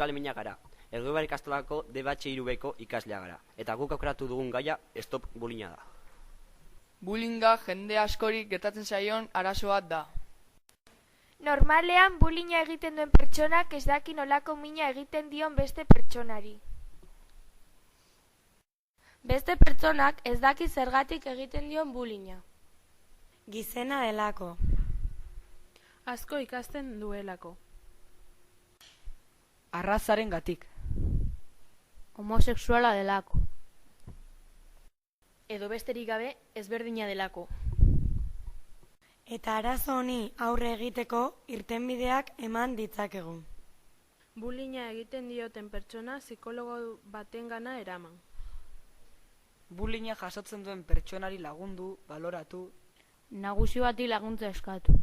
Euskal Minak gara. Elgebar ikastolako DBH3Bko ikaslea gara. Eta guk aukeratu dugun gaia stop bullyinga da. Bullyinga jende askori gertatzen zaion arazo bat da. Normalean bullyinga egiten duen pertsonak ez daki nolako mina egiten dion beste pertsonari. Beste pertsonak ez daki zergatik egiten dion bullyinga. Gizena delako. Asko ikasten duelako. Arrazarengatik. Homosexuala delako. Edo besterik gabe ezberdina delako. Eta arazo honi aurre egiteko irtenbideak eman ditzakegu. Bullyinga egiten dioten pertsona psikologo batengana eraman. Bullyinga jasotzen duen pertsonari lagundu, baloratu. Nagusi bati laguntza eskatu.